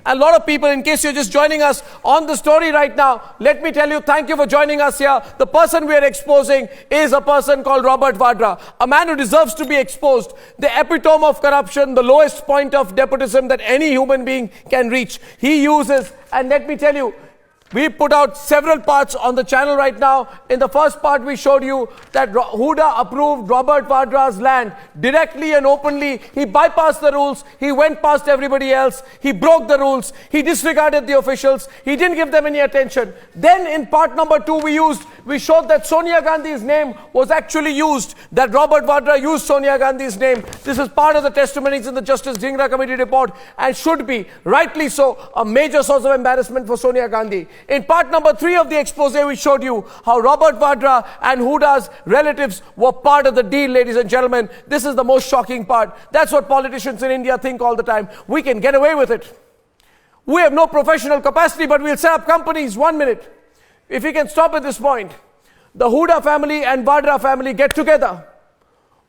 A lot of people, in case you're just joining us on the story right now, let me tell you, thank you for joining us here. The person we are exposing is a person called Robert Vadra, a man who deserves to be exposed. The epitome of corruption, the lowest point of nepotism that any human being can reach. He uses, and let me tell you, we put out several parts on the channel right now. In the first part, we showed you that Hooda approved Robert Vadra's land directly and openly. He bypassed the rules. He went past everybody else. He broke the rules. He disregarded the officials. He didn't give them any attention. Then in part number 2, we showed that Sonia Gandhi's name was actually used, that Robert Vadra used Sonia Gandhi's name. This is part of the testimonies in the Justice Dhingra Committee report and should be, rightly so, a major source of embarrassment for Sonia Gandhi. In part number 3 of the expose, we showed you how Robert Vadra and Hooda's relatives were part of the deal, ladies and gentlemen. This is the most shocking part. That's what politicians in India think all the time. We can get away with it. We have no professional capacity, but we'll set up companies. 1 minute. If we can stop at this point. The Hooda family and Vadra family get together.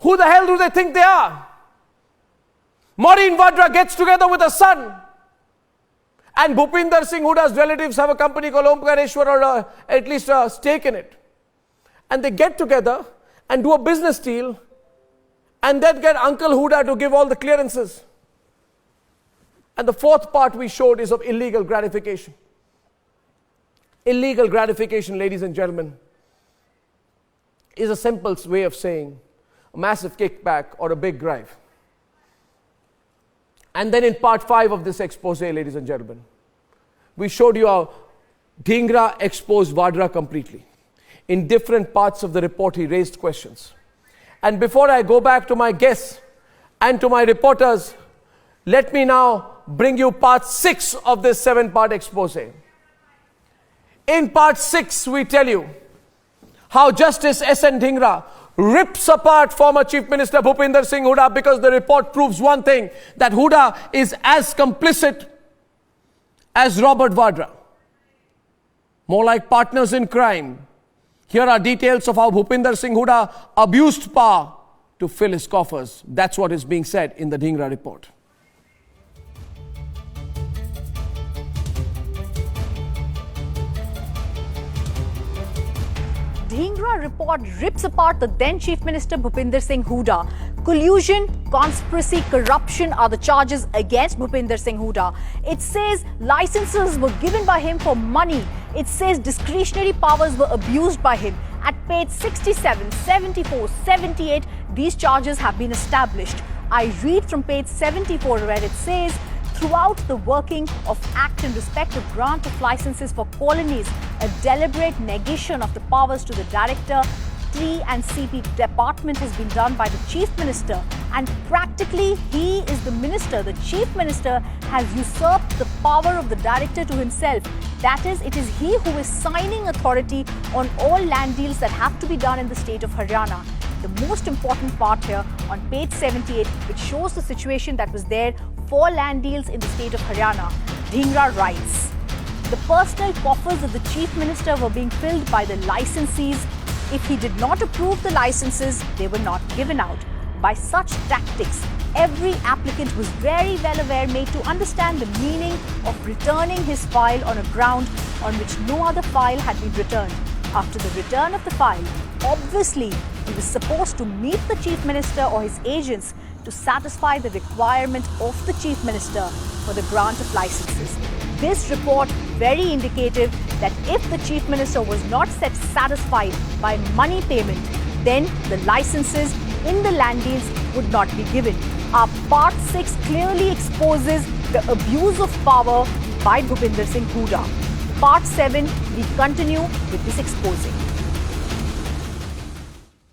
Who the hell do they think they are? Maureen Vadra gets together with her son. And Bhupinder Singh Hooda's relatives have a company called Omkareshwar, or at least a stake in it. And they get together and do a business deal and then get Uncle Hooda to give all the clearances. And the fourth part we showed is of illegal gratification. Illegal gratification, ladies and gentlemen, is a simple way of saying a massive kickback or a big bribe. And then in part 5 of this expose, ladies and gentlemen, we showed you how Dhingra exposed Vadra completely. In different parts of the report, he raised questions. And before I go back to my guests and to my reporters, let me now bring you part 6 of this 7-part expose. In part 6, we tell you how Justice S.N. Dhingra rips apart former Chief Minister Bhupinder Singh Hooda, because the report proves one thing, that Hooda is as complicit as Robert Vadra. More like partners in crime. Here are details of how Bhupinder Singh Hooda abused power to fill his coffers. That's what is being said in the Dhingra report. Dhingra report rips apart the then Chief Minister Bhupinder Singh Hooda. Collusion, conspiracy, corruption are the charges against Bhupinder Singh Hooda. It says licenses were given by him for money. It says discretionary powers were abused by him. At page 67, 74, 78, these charges have been established. I read from page 74 where it says, throughout the working of Act in respect of grant of licenses for colonies, a deliberate negation of the powers to the Director, T and CP department has been done by the Chief Minister, and practically he is the Minister. The Chief Minister has usurped the power of the Director to himself. That is, it is he who is signing authority on all land deals that have to be done in the state of Haryana. The most important part here on page 78, which shows the situation that was there for land deals in the state of Haryana. Dhingra writes, the personal coffers of the Chief Minister were being filled by the licensees. If he did not approve the licenses, they were not given out. By such tactics, every applicant was very well aware made to understand the meaning of returning his file on a ground on which no other file had been returned. After the return of the file, obviously, he was supposed to meet the Chief Minister or his agents to satisfy the requirement of the Chief Minister for the grant of licenses. This report very indicative that if the Chief Minister was not satisfied by money payment, then the licenses in the land deals would not be given. Our part 6 clearly exposes the abuse of power by Bhupinder Singh Hooda. Part 7, we continue with this exposing.